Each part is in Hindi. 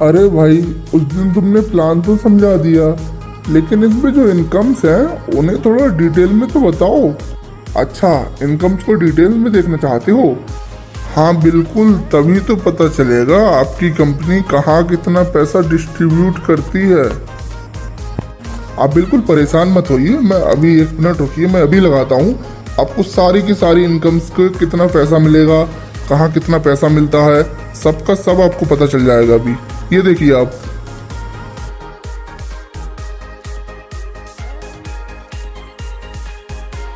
अरे भाई, उस दिन तुमने प्लान तो समझा दिया, लेकिन इसमें जो इनकम्स हैं उन्हें थोड़ा डिटेल में तो बताओ। अच्छा, इनकम्स को डिटेल में देखना चाहते हो? हाँ बिल्कुल, तभी तो पता चलेगा आपकी कंपनी कहाँ कितना पैसा डिस्ट्रीब्यूट करती है। आप बिल्कुल परेशान मत होइए, मैं अभी 1 मिनट रुकिए, मैं अभी लगाता हूँ। आपको सारी की सारी इनकम्स को कितना पैसा मिलेगा, कहाँ कितना पैसा मिलता है, सबका सब आपको पता चल जाएगा। अभी ये देखिए आप।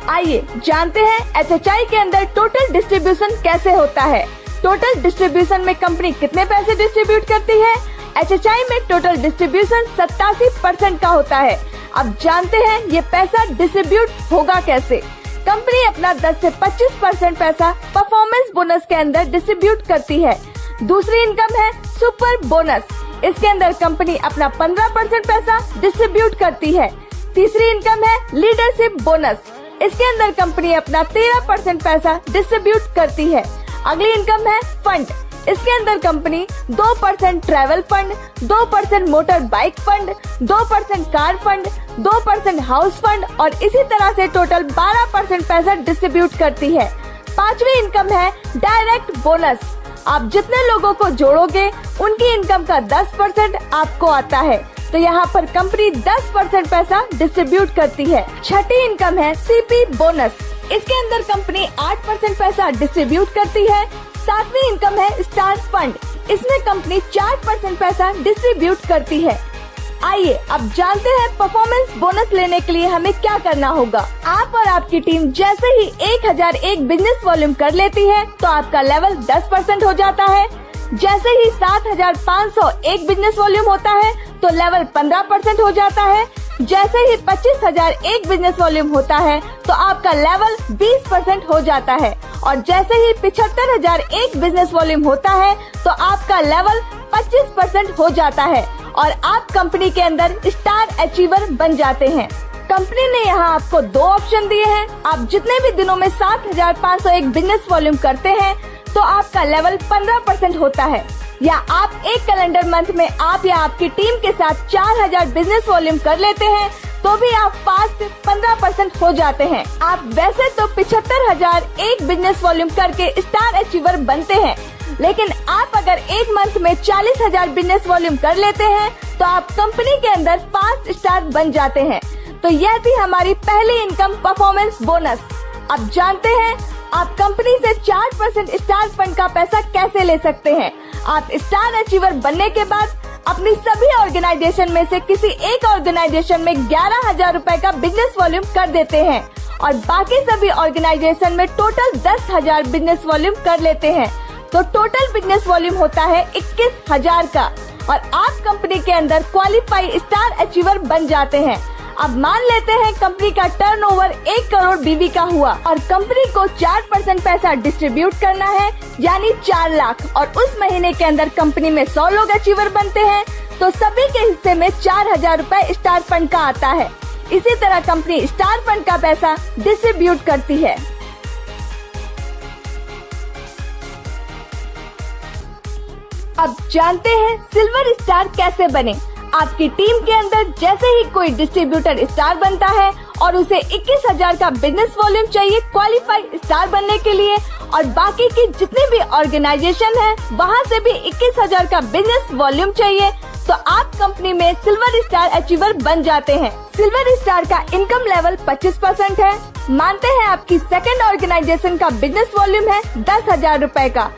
आइए जानते हैं एचएचआई के अंदर टोटल डिस्ट्रीब्यूशन कैसे होता है। टोटल डिस्ट्रीब्यूशन में कंपनी कितने पैसे डिस्ट्रीब्यूट करती है। एचएचआई में टोटल डिस्ट्रीब्यूशन 87% का होता है। अब जानते हैं ये पैसा डिस्ट्रीब्यूट होगा कैसे। कंपनी अपना 10 से 25% पैसा परफॉर्मेंस बोनस के अंदर डिस्ट्रीब्यूट करती है। दूसरी इनकम है सुपर बोनस, इसके अंदर कंपनी अपना 15% पैसा डिस्ट्रीब्यूट करती है। तीसरी इनकम है लीडरशिप बोनस, इसके अंदर कंपनी अपना 13% पैसा डिस्ट्रीब्यूट करती है। अगली इनकम है फंड, इसके अंदर company 2% travel fund, 2% motor bike fund, 2% car fund, 2% house fund और इसी तरह से टोटल 12% पैसा डिस्ट्रीब्यूट करती है। पांचवी इनकम है डायरेक्ट बोनस, आप जितने लोगों को जोड़ोगे उनकी इनकम का 10% आपको आता है, तो यहाँ पर कंपनी 10% पैसा डिस्ट्रीब्यूट करती है। छठी इनकम है सीपी बोनस, इसके अंदर कंपनी 8% पैसा डिस्ट्रीब्यूट करती है। सातवीं इनकम है स्टार फंड, इसमें कंपनी 4% पैसा डिस्ट्रीब्यूट करती है। आइए अब जानते हैं परफॉर्मेंस बोनस लेने के लिए हमें क्या करना होगा। आप और आपकी टीम जैसे ही 1001 बिजनेस वॉल्यूम कर लेती है तो आपका लेवल 10% हो जाता है। जैसे ही 7501 बिजनेस वॉल्यूम होता है तो लेवल 15% हो जाता है। जैसे ही 25001 बिजनेस वॉल्यूम होता है तो आपका लेवल 20% हो जाता है और जैसे ही 75001 बिजनेस वॉल्यूम होता है तो आपका लेवल 25% हो जाता है और आप कंपनी के अंदर स्टार अचीवर बन जाते हैं। कंपनी ने यहाँ आपको 2 ऑप्शन दिए हैं। आप जितने भी दिनों में 7501 बिजनेस वॉल्यूम करते हैं तो आपका लेवल 15% होता है, या आप एक कैलेंडर मंथ में आप या आपकी टीम के साथ 4000 बिजनेस वॉल्यूम कर लेते हैं तो भी आप फास्ट 15% हो जाते हैं। आप वैसे तो 75001 बिजनेस वॉल्यूम करके स्टार अचीवर बनते हैं, लेकिन आप अगर एक मंथ में 40000 बिजनेस वॉल्यूम कर लेते हैं तो आप कंपनी के अंदर फास्ट स्टार बन जाते हैं। तो यह थी हमारी पहली इनकम परफॉर्मेंस बोनस। अब जानते हैं आप कंपनी से 4% स्टार फंड का पैसा कैसे ले सकते हैं। आप स्टार अचीवर बनने के बाद अपनी सभी ऑर्गेनाइजेशन में से किसी एक ऑर्गेनाइजेशन में 11000 रुपए का बिजनेस वॉल्यूम कर देते हैं और बाकी सभी ऑर्गेनाइजेशन में टोटल 10000 बिजनेस वॉल्यूम कर लेते हैं, तो टोटल बिजनेस वॉल्यूम होता है 21000 का और आप कंपनी के अंदर क्वालिफाई स्टार अचीवर बन जाते हैं। अब मान लेते हैं कंपनी का टर्नओवर 1 करोड़ बीवी का हुआ और कंपनी को 4% पैसा डिस्ट्रीब्यूट करना है, यानी 4 लाख, और उस महीने के अंदर कंपनी में 100 लोग अचीवर बनते हैं तो सभी के हिस्से में 4000 रुपए स्टार फंड का आता है। इसी तरह कंपनी स्टार फंड का पैसा डिस्ट्रीब्यूट करती है। अब जानते हैं सिल्वर स्टार कैसे बने। आपकी टीम के अंदर जैसे ही कोई डिस्ट्रीब्यूटर स्टार बनता है और उसे 21000 का बिजनेस वॉल्यूम चाहिए क्वालिफाई स्टार बनने के लिए और बाकी की जितनी भी ऑर्गेनाइजेशन है वहाँ से भी 21000 का बिजनेस वॉल्यूम चाहिए, तो आप कंपनी में सिल्वर स्टार अचीवर बन जाते हैं। सिल्वर स्टार का इनकम लेवल 25% है। मानते हैं आपकी सेकंड ऑर्गेनाइजेशन का बिजनेस वॉल्यूम है 10000 रुपए का,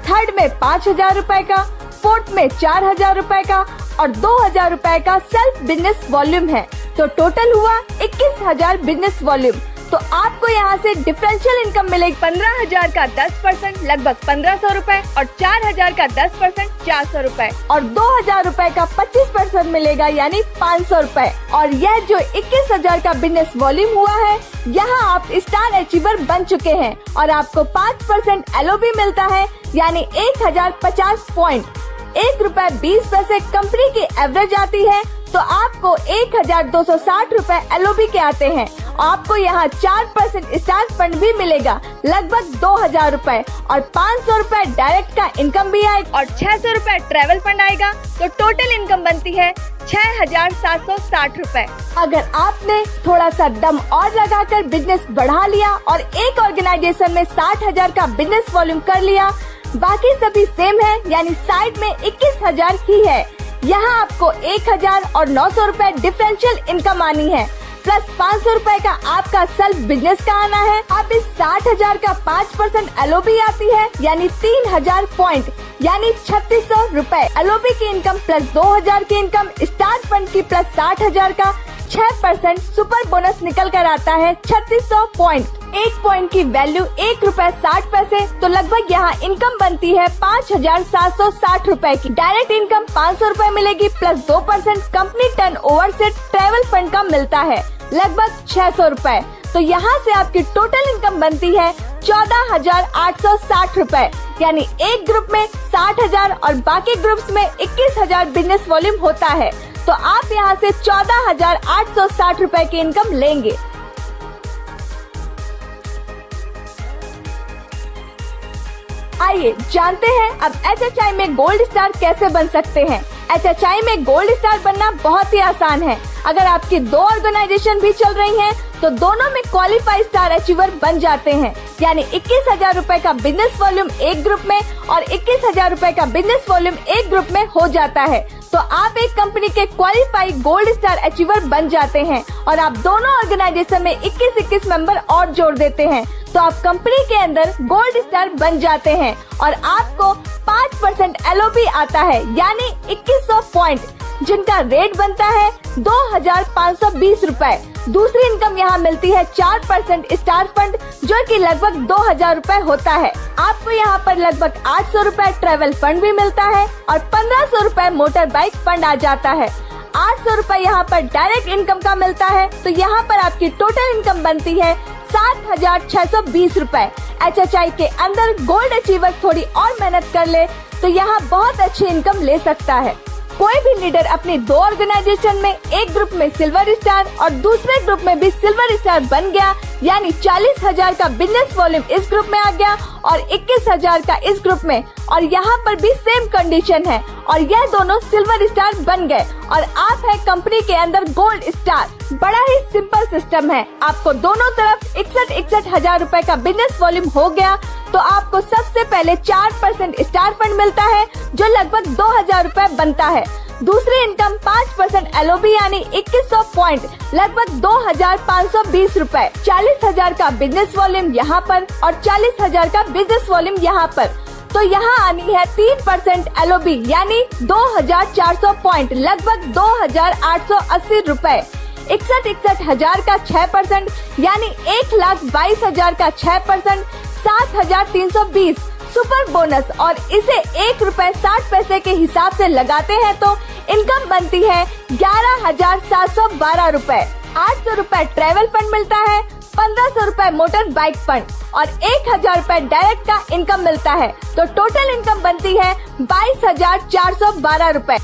थर्ड में 5000 रुपए का, फोर्थ में 4000 रुपए का और 2000 रुपए का सेल्फ बिजनेस वॉल्यूम है, तो टोटल हुआ 21000 बिजनेस वॉल्यूम। तो आपको यहाँ से डिफरेंशियल इनकम मिलेगी 15000 का 10% लगभग 1500 रुपए और 4000 का 10% 400 रुपए और 2000 रुपए का 25% मिलेगा यानी 500 रुपए। और यह जो 21000 का बिजनेस वॉल्यूम हुआ है, यहाँ आप स्टार अचीवर बन चुके हैं और आपको 5% LOB मिलता है यानी 1050 पॉइंट। ₹1.20 कंपनी की एवरेज आती है तो आपको 1260 रूपए LOB के आते हैं। आपको यहाँ 4% स्टार्ट फंड भी मिलेगा, लगभग 2000 रूपए, और 500 रूपए डायरेक्ट का इनकम भी आएगा और 600 रूपए ट्रेवल फंड आएगा। तो टोटल इनकम बनती है 6760 रूपए। अगर आपने थोड़ा सा दम और लगाकर बिजनेस बढ़ा लिया और एक ऑर्गेनाइजेशन में 60,000 का बिजनेस वॉल्यूम कर लिया, बाकी सभी सेम है, यानी साइड में 21,000 ही है। यहाँ आपको 1000 और 900 रूपए डिफरेंशियल इनकम आनी है, प्लस 500 रूपए का आपका सेल्फ बिजनेस का आना है। अब इस 60,000 का 5% LOB आती है, यानी 3000 पॉइंट, यानी 3600 रूपए LOB की इनकम, प्लस 2000 की इनकम स्टार्ट फंड की, प्लस 60,000 का 6% सुपर बोनस निकल कर आता है 3600 पॉइंट। एक पॉइंट की वैल्यू 1 रूपए 60 पैसे, तो लगभग यहाँ इनकम बनती है 5760 रूपए की। डायरेक्ट इनकम 500 रूपए मिलेगी, प्लस 2% कंपनी टर्नओवर से ट्रेवल फंड का मिलता है, लगभग 600 रूपए। तो यहाँ से आपकी टोटल इनकम बनती है 14,860 रूपए, यानी एक ग्रुप में 60,000 और बाकी ग्रुप्स में 21,000 बिजनेस वॉल्यूम होता है। तो आप यहाँ से 14,860 रूपए की इनकम लेंगे। आइए जानते हैं अब HHI में गोल्ड स्टार कैसे बन सकते हैं। HHI में गोल्ड स्टार बनना बहुत ही आसान है। अगर आपकी 2 ऑर्गेनाइजेशन भी चल रही हैं, तो दोनों में क्वालिफाई स्टार अचीवर बन जाते हैं, यानी 21,000 रूपए का बिजनेस वॉल्यूम एक ग्रुप में और 21,000 रूपए का बिजनेस वॉल्यूम एक ग्रुप में हो जाता है। तो आप एक कंपनी के क्वालिफाई गोल्ड स्टार अचीवर बन जाते हैं और आप दोनों ऑर्गेनाइजेशन में 21 मेंबर और जोड़ देते हैं, तो आप कंपनी के अंदर गोल्ड स्टार बन जाते हैं और आपको 5% LOB आता है, यानी 2100 पॉइंट, जिनका रेट बनता है 2520 रूपए। दूसरी इनकम यहाँ मिलती है 4% स्टार फंड, जो कि लगभग 2000 रूपए होता है। आपको यहाँ पर लगभग 800 रूपए ट्रेवल फंड भी मिलता है और 1500 रूपए मोटर बाइक फंड आ जाता है। 800 रूपए यहाँ पर डायरेक्ट इनकम का मिलता है, तो यहाँ पर आपकी टोटल इनकम बनती है 7620 रूपए। HHI के अंदर गोल्ड अचीवर थोड़ी और मेहनत कर ले तो यहाँ बहुत अच्छी इनकम ले सकता है। कोई भी लीडर अपनी 2 ऑर्गेनाइजेशन में एक ग्रुप में सिल्वर स्टार और दूसरे ग्रुप में भी सिल्वर स्टार बन गया, यानी 40,000 का बिजनेस वॉल्यूम इस ग्रुप में आ गया और 21,000 का इस ग्रुप में, और यहाँ पर भी सेम कंडीशन है और यह दोनों सिल्वर स्टार बन गए और आप है कंपनी के अंदर गोल्ड स्टार। बड़ा ही सिंपल सिस्टम है। आपको दोनों तरफ 61,000 रूपए का बिजनेस वॉल्यूम हो गया, तो आपको सबसे पहले 4% स्टार फंड मिलता है, जो लगभग 2000 रूपए बनता है। दूसरी इनकम 5% LOB, यानी 2100 पॉइंट, लगभग 2520 रूपए। 40,000 का बिजनेस वॉल्यूम यहाँ पर और 40,000 का बिजनेस वॉल्यूम यहाँ पर, तो यहाँ आनी है 3% LOB, यानी 2400 पॉइंट, लगभग 2880 रूपए। 61,000 का 6%, यानी 1,22,000 का 6%, 7,320 सुपर बोनस, और इसे 1 रूपए 60 पैसे के हिसाब से लगाते हैं तो इनकम बनती है 11,712 रूपए। 800 रूपए ट्रेवल फंड मिलता है, 1500 रूपए मोटर बाइक फंड और 1000 रूपए डायरेक्ट का इनकम मिलता है, तो टोटल इनकम बनती है 22,412 रूपए।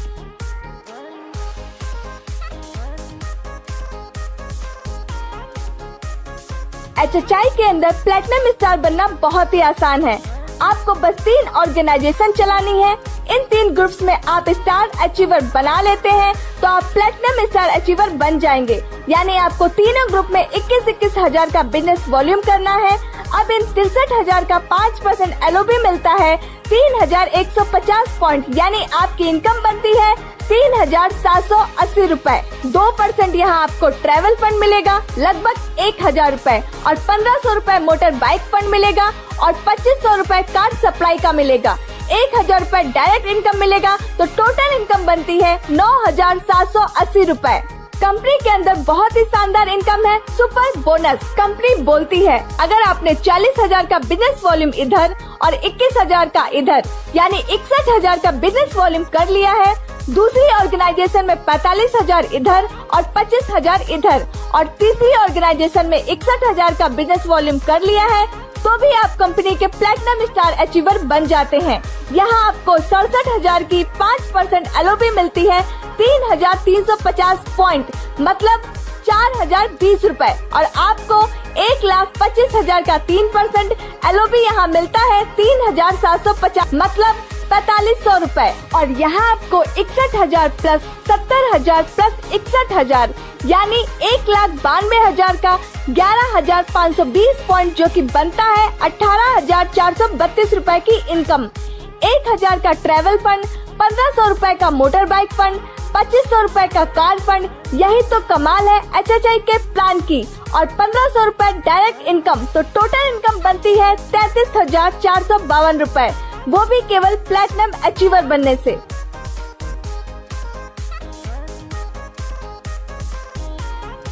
HHI के अंदर प्लेटिनम स्टार बनना बहुत ही आसान है। आपको बस 3 ऑर्गेनाइजेशन चलानी है। इन 3 ग्रुप्स में आप स्टार अचीवर बना लेते हैं तो आप प्लेटिनम स्टार अचीवर बन जाएंगे, यानी आपको तीनों ग्रुप में 21,000 का बिजनेस वॉल्यूम करना है। अब इन 63,000 का 5% LOB मिलता है 3,150 पॉइंट, यानी आपकी इनकम बनती है 3,780 रूपए। 2% यहाँ आपको ट्रेवल फंड मिलेगा, लगभग 1,000 रूपए, और 1500 रूपए मोटर बाइक फंड मिलेगा और 2500 रूपए कार सप्लाई का मिलेगा। 1,000 रूपए डायरेक्ट इनकम मिलेगा, तो टोटल इनकम बनती है 9,780 रूपए। कंपनी के अंदर बहुत ही शानदार इनकम है, सुपर बोनस। कंपनी बोलती है अगर आपने 40,000 का बिजनेस वॉल्यूम इधर और 21,000 का इधर, यानी 61,000 का बिजनेस वॉल्यूम कर लिया है, दूसरी ऑर्गेनाइजेशन में 45,000 इधर और 25,000 इधर, और तीसरी ऑर्गेनाइजेशन में 61,000 का बिजनेस वॉल्यूम कर लिया है, तो भी आप कंपनी के प्लेटिनम स्टार अचीवर बन जाते हैं। यहाँ आपको 67,000 की 5% LOB मिलती है, 3,350 पॉइंट मतलब 4,020 रुपए और आपको 1,25,000 का 3% LOB यहाँ मिलता है 3,750 मतलब 4,500 रुपए और यहाँ आपको 61,000 प्लस 70,000 प्लस 61,000 यानी 1,92,000 का 11,520 पॉइंट जो कि बनता है 18,432 रुपए की इनकम। 1,000 का ट्रेवल फंड, 1,500 रुपए का मोटर बाइक फंड, 2,500 रुपए का कार फंड, यही तो कमाल है HHI के प्लान की और 1,500 रुपए डायरेक्ट इनकम, तो टोटल इनकम बनती है 33,452 रुपए, वो भी केवल प्लैटिनम अचीवर बनने से।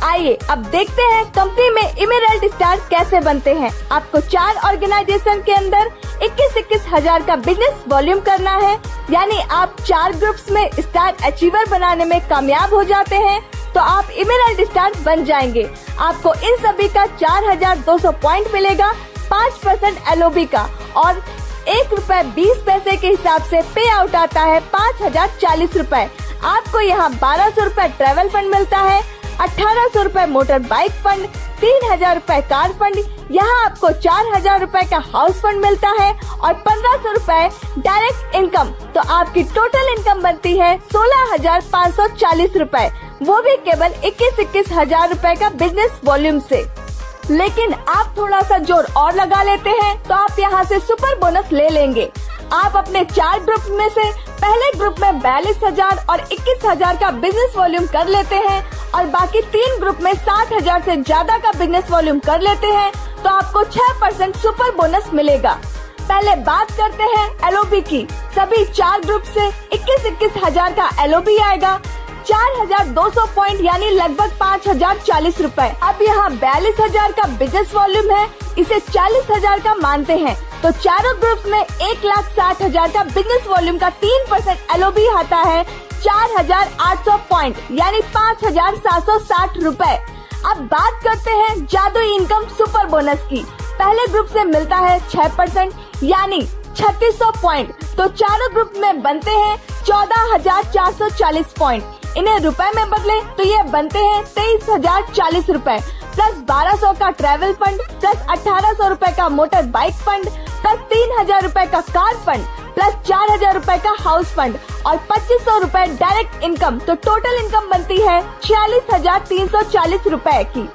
आइए अब देखते हैं कंपनी में इमेरल्ड स्टार कैसे बनते हैं। आपको 4 ऑर्गेनाइजेशन के अंदर 21-21 हजार का बिजनेस वॉल्यूम करना है, यानी आप 4 ग्रुप्स में स्टार अचीवर बनाने में कामयाब हो जाते हैं तो आप इमेरल्ड स्टार बन जाएंगे। आपको इन सभी का 4,200 पॉइंट मिलेगा, 5% LOB का और ₹1.20 के हिसाब से पे आउट आता है 5,040 रुपए। आपको यहाँ 1,200 रुपए ट्रेवल फंड मिलता है, 1,800 रुपए मोटर बाइक फंड, 3,000 रुपए कार फंड, यहाँ आपको 4,000 रुपए का हाउस फंड मिलता है और 1,500 रुपए डायरेक्ट इनकम, तो आपकी टोटल इनकम बनती है 16,540 रुपए, वो भी केवल 21-21 हजार रुपए का बिजनेस वॉल्यूम से। लेकिन आप थोड़ा सा जोर और लगा लेते हैं तो आप यहाँ से सुपर बोनस ले लेंगे। आप अपने 4 ग्रुप में से पहले ग्रुप में 42,000 और 21,000 का बिजनेस वॉल्यूम कर लेते हैं और बाकी 3 ग्रुप में 60,000 से ज्यादा का बिजनेस वॉल्यूम कर लेते हैं तो आपको 6% सुपर बोनस मिलेगा। पहले बात करते हैं LOB की। सभी 4 ग्रुप से 21-21 हजार का LOB आएगा, 4,200 पॉइंट यानी लगभग 5,040 रुपए। अब यहाँ 42,000 का बिजनेस वॉल्यूम है, इसे 40,000 का मानते हैं तो चारों ग्रुप में 1,60,000 का बिजनेस वॉल्यूम का 3% LOB आता है 4,800 पॉइंट यानी 5,760 रुपए। अब बात करते हैं जादुई इनकम सुपर बोनस की। पहले ग्रुप से मिलता है 6% यानी 3,600 पॉइंट, तो चारों ग्रुप में बनते हैं 14,440 पॉइंट। इन्हें रुपए में बदले तो ये बनते हैं 23,040 रुपए प्लस 1,200 का ट्रेवल फंड प्लस 1,800 रुपए का मोटर बाइक फंड प्लस 3,000 रुपए का कार फंड प्लस 4,000 रुपए का हाउस फंड और 2,500 रुपए डायरेक्ट इनकम, तो टोटल इनकम बनती है 46,340 रुपए की।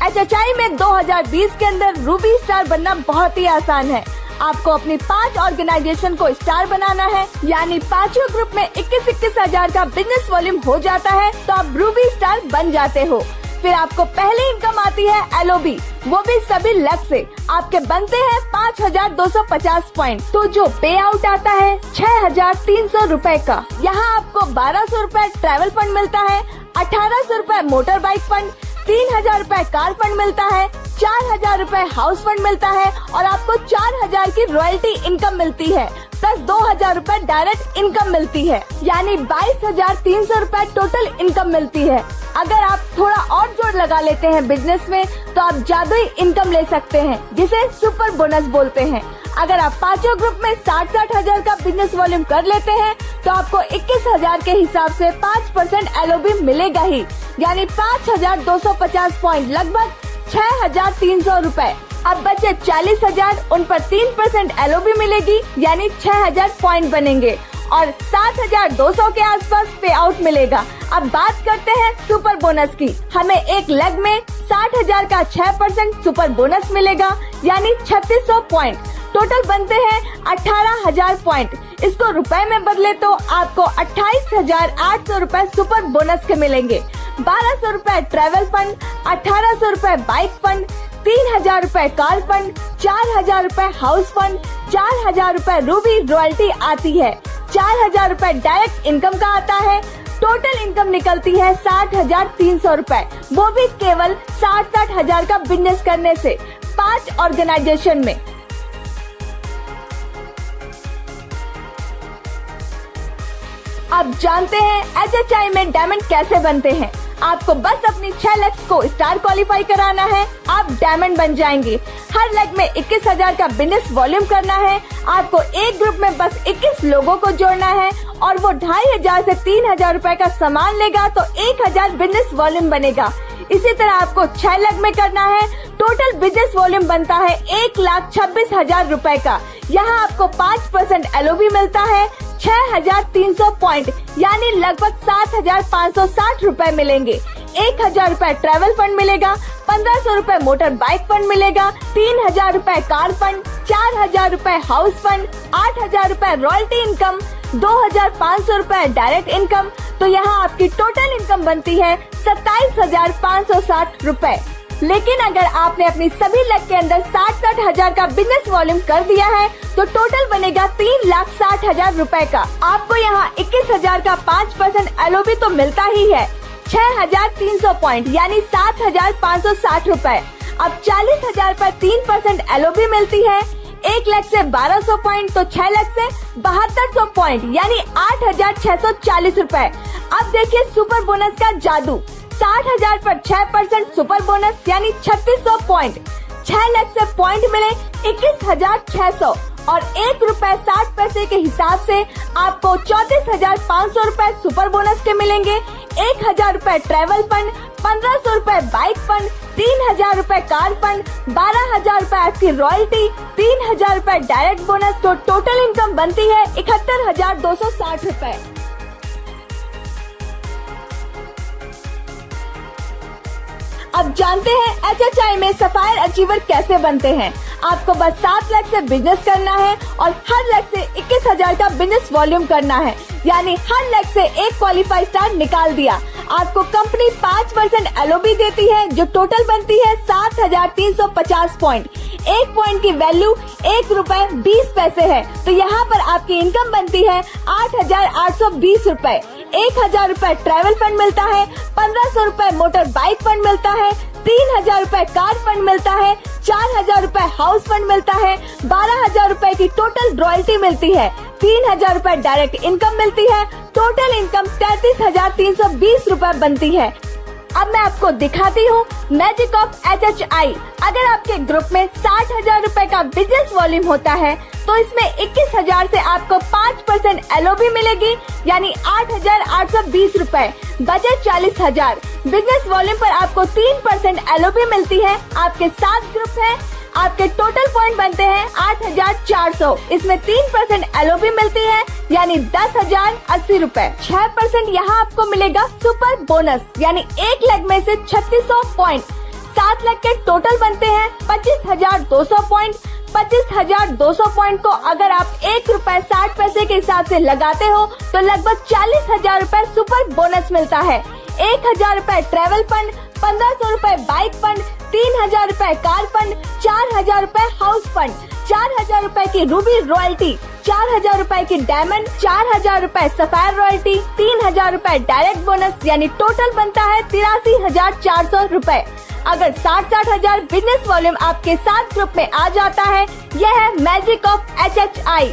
HHI में 2020 के अंदर रूबी स्टार बनना बहुत ही आसान है। आपको अपनी 5 ऑर्गेनाइजेशन को स्टार बनाना है, यानी 5 ग्रुप में 21-21 हजार का बिजनेस वॉल्यूम हो जाता है तो आप रूबी स्टार बन जाते हो। फिर आपको पहली इनकम आती है LOB, वो भी सभी लक से। आपके बनते हैं 5,250 पॉइंट, तो जो पे आउट आता है 6,300 रुपए का। यहाँ आपको 1,200 रुपए ट्रेवल फंड मिलता है, 1,800 रुपए मोटर बाइक फंड, 3,000 रुपए कार फंड मिलता है, 4,000 रुपए हाउस फंड मिलता है और आपको 4,000 की रॉयल्टी इनकम मिलती है प्लस 2,000 रुपए डायरेक्ट इनकम मिलती है, यानी 22,300 रुपए टोटल इनकम मिलती है। अगर आप थोड़ा और जोर लगा लेते हैं बिजनेस में तो आप जादुई इनकम ले सकते हैं, जिसे सुपर बोनस बोलते हैं। अगर आप 5 ग्रुप में 60-60 हजार का बिजनेस वॉल्यूम कर लेते हैं तो आपको 21,000 के हिसाब से 5% LOB मिलेगा ही, यानी 5,250 पॉइंट लगभग 6,300 रुपए। अब बचे 40,000, उन पर 3% LOB मिलेगी यानी 6,000 पॉइंट बनेंगे और 7,200 के आसपास पे आउट मिलेगा। अब बात करते हैं सुपर बोनस की। हमें एक लेग में 60,000 का 6% सुपर बोनस मिलेगा यानी 3,600 पॉइंट। टोटल बनते हैं 18,000 पॉइंट। इसको रुपए में बदले तो आपको 28,800 रुपए सुपर बोनस के मिलेंगे। 1,200 रुपए ट्रेवल फंड, 1,800 रुपए बाइक फंड, 3,000 रुपए कार फंड, 4,000 रुपए हाउस फंड, 4,000 रुपए रूबी रॉयल्टी आती है, 4,000 रुपए डायरेक्ट इनकम का आता है। टोटल इनकम निकलती है 60,300 रुपए, वो भी केवल 60-60 हजार का बिजनेस करने से 5 ऑर्गेनाइजेशन में। अब जानते हैं HHI में डायमंड कैसे बनते हैं। आपको बस अपनी 6 लेग्स को स्टार क्वालिफाई कराना है, आप डायमंड बन जाएंगे। हर लेग में 21,000 का बिजनेस वॉल्यूम करना है। आपको एक ग्रुप में बस 21 लोगों को जोड़ना है और वो 2,500 से 3,000 रुपए का सामान लेगा तो 1,000 बिजनेस वॉल्यूम बनेगा। इसी तरह आपको 6 लेग में करना है। टोटल बिजनेस वॉल्यूम बनता है 1,26,000 रुपए का। यहाँ आपको 5% LOB मिलता है। 6,300 पॉइंट यानी लगभग 7,560 रुपए मिलेंगे। 1,000 रुपए ट्रैवल फंड मिलेगा, 1,500 रुपए मोटर बाइक फंड मिलेगा, 3,000 रुपए कार फंड, 4,000 रुपए हाउस फंड, 8,000 रुपए रॉयल्टी इनकम, 2,500 रुपए डायरेक्ट इनकम। तो यहाँ आपकी टोटल इनकम बनती है 27,560 रुपए। लेकिन अगर आपने अपनी सभी लेग के अंदर 60 हजार का बिजनेस वॉल्यूम कर दिया है तो टोटल बनेगा 3,60,000 रुपए का। आपको यहाँ 21,000 का 5% LOB तो मिलता ही है। 6,300 पॉइंट यानी 7,560 रुपए। अब 40,000 पर 3% LOB मिलती है। 1 लाख से 1,200 पॉइंट तो 6 लाख से 7,200 पॉइंट यानी 8,640 रुपए। अब देखिए सुपर बोनस का जादू। 60,000 पर 6% सुपर बोनस यानी 3,600 पॉइंट। 6 लाख से पॉइंट मिले 21,600 और 1 रुपए 60 पैसे के हिसाब से आपको 34,500 रुपए सुपर बोनस के मिलेंगे। 1,000 रुपए ट्रैवल फंड, 1,500 रुपए बाइक फंड, 3,000 रुपए कार फंड, 12,000 रुपए आपकी रॉयल्टी, 3,000 रुपए डायरेक्ट बोनस। तो टोटल इनकम बनती है 71,260 रुपए। अब जानते हैं HHI में सफायर अचीवर कैसे बनते हैं। आपको बस 7 लाख से बिजनेस करना है और हर लाख से 21,000 का बिजनेस वॉल्यूम करना है, यानी हर लाख से एक क्वालिफाई स्टार निकाल दिया। आपको कंपनी 5% LOB देती है जो टोटल बनती है 7,350 पॉइंट। 1 पॉइंट की वैल्यू 1 रुपए 20 पैसे है। तो यहाँ पर आपकी इनकम बनती है 8,820 रुपए। 1,000 रुपए ट्रैवल फंड मिलता है, 1,500 रुपए मोटर बाइक फंड मिलता है, 3,000 रुपए कार फंड मिलता है, 4,000 रुपए हाउस फंड मिलता है, 12,000 रुपए की टोटल रॉयल्टी मिलती है, 3,000 रुपए डायरेक्ट इनकम मिलती है। टोटल इनकम 33,320 रुपए बनती है। अब मैं आपको दिखाती हूँ मैजिक ऑफ HHI। अगर आपके ग्रुप में 60,000 रुपए का बिजनेस वॉल्यूम होता है तो इसमें 21,000 से आपको 5% LOB मिलेगी यानी 8,820 रुपए। बजट 40,000। बिजनेस वॉल्यूम पर आपको 3% LOB मिलती है। आपके 7 ग्रुप है, आपके टोटल पॉइंट बनते हैं 8,400। इसमें 3% LOB मिलती है यानी 10,080 रुपए। 6% यहाँ आपको मिलेगा सुपर बोनस यानी 1 लाख में से 3,600 पॉइंट। 7 लाख के टोटल बनते हैं 25,200 पॉइंट। 25,200 पॉइंट को अगर आप 1 रुपए 60 पैसे के हिसाब से लगाते हो तो लगभग 40,000 रुपए सुपर बोनस मिलता है। 1,000 रुपए ट्रैवल फंड, 1,500 रुपए बाइक फंड, 3,000 रुपए कार फंड, 4,000 रुपए हाउस फंड, 4,000 रुपए की रूबी रॉयल्टी, 4,000 रुपए की डायमंड, 4,000 रुपए सफायर रॉयल्टी, 3,000 रुपए डायरेक्ट बोनस यानी टोटल बनता है 83,400 रुपए। अगर 60,000 बिजनेस वॉल्यूम आपके 7 ग्रुप में आ जाता है, यह है मैजिक ऑफ HHI।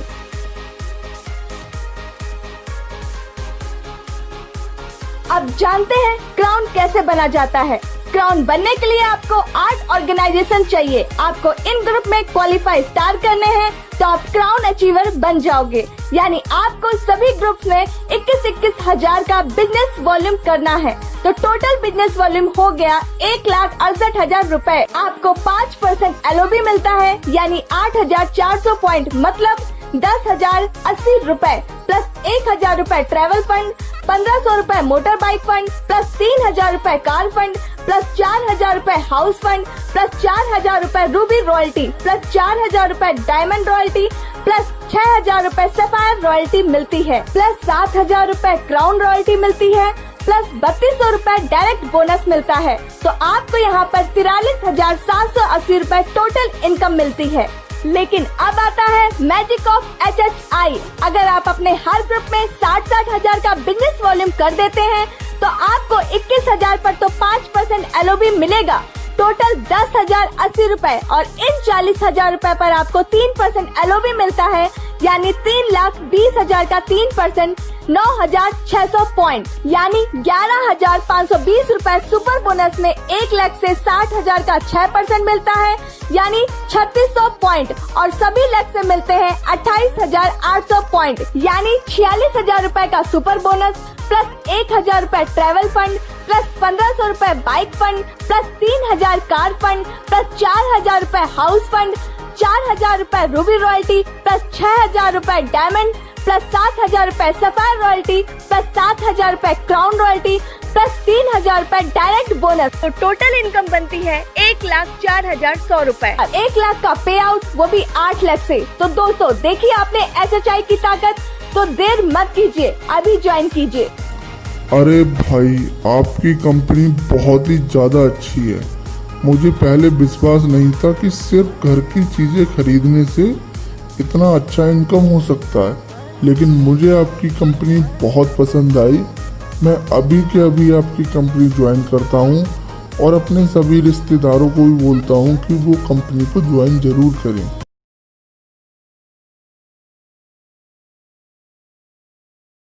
अब जानते हैं क्राउन कैसे बना जाता है। क्राउन बनने के लिए आपको 8 ऑर्गेनाइजेशन चाहिए। आपको इन ग्रुप में क्वालिफाई स्टार करने हैं तो आप क्राउन अचीवर बन जाओगे। यानी आपको सभी ग्रुप में 21,000 हजार का बिजनेस वॉल्यूम करना है। तो टोटल बिजनेस वॉल्यूम हो गया 1,68,000 रुपए। आपको 5% LOB मिलता है यानी 8,400 पॉइंट मतलब 10,080 रुपए प्लस 1,000 रुपए ट्रैवल फंड, 1,500 रुपए मोटर बाइक फंड प्लस 3,000 रुपए कार फंड प्लस 4,000 रुपए हाउस फंड प्लस 4,000 रुपए रूबी रॉयल्टी प्लस 4,000 रुपए डायमंड रॉयल्टी प्लस 6,000 रुपए सफायर रॉयल्टी मिलती है प्लस 7,000 रुपए क्राउन रॉयल्टी मिलती है प्लस 3,200 रुपए डायरेक्ट बोनस मिलता है। तो आपको यहाँ पर 43,780 रुपए टोटल इनकम मिलती है। लेकिन अब आता है मैजिक ऑफ HHI। अगर आप अपने हर ग्रुप में 60,000 हजार का बिजनेस वॉल्यूम कर देते हैं तो आपको 21,000 पर तो 5% LOB मिलेगा। टोटल 10,080 रुपए और इन 40,000 रुपए पर आपको 3% LOB मिलता है यानी 3,20,000 का 3% 9,600 पॉइंट यानी 11,520 रुपए सुपर बोनस में 1 लाख से 60,000 का 6% मिलता है यानी 3,600 पॉइंट और सभी लक से मिलते हैं 28,800 पॉइंट यानी 46,000 रुपए का सुपर बोनस प्लस 1,000 रुपए ट्रैवल फंड प्लस 1,500 रुपए bike fund plus 3,000 car fund plus 4,000 रुपए हाउस फंड 4,000 रुपए रूबी रॉयल्टी प्लस 6,000 रुपए डायमंड प्लस 7,000 रुपए सफायर रॉयल्टी प्लस 7,000 रुपए क्राउन रॉयल्टी प्लस 3,000 रुपए डायरेक्ट बोनस। तो टोटल इनकम बनती है 1,04,100 रुपए। 1 लाख का पे आउट वो भी 8 लाख से। तो दोस्तों देखिए आपने SHI की ताकत, तो देर मत कीजिए, अभी ज्वाइन कीजिए। अरे भाई, आपकी कंपनी बहुत ही ज़्यादा अच्छी है। मुझे पहले विश्वास नहीं था कि सिर्फ घर की चीज़ें खरीदने से इतना अच्छा इनकम हो सकता है, लेकिन मुझे आपकी कंपनी बहुत पसंद आई। मैं अभी के अभी आपकी कंपनी ज्वाइन करता हूँ और अपने सभी रिश्तेदारों को भी बोलता हूँ कि वो कंपनी को ज्वाइन जरूर करें।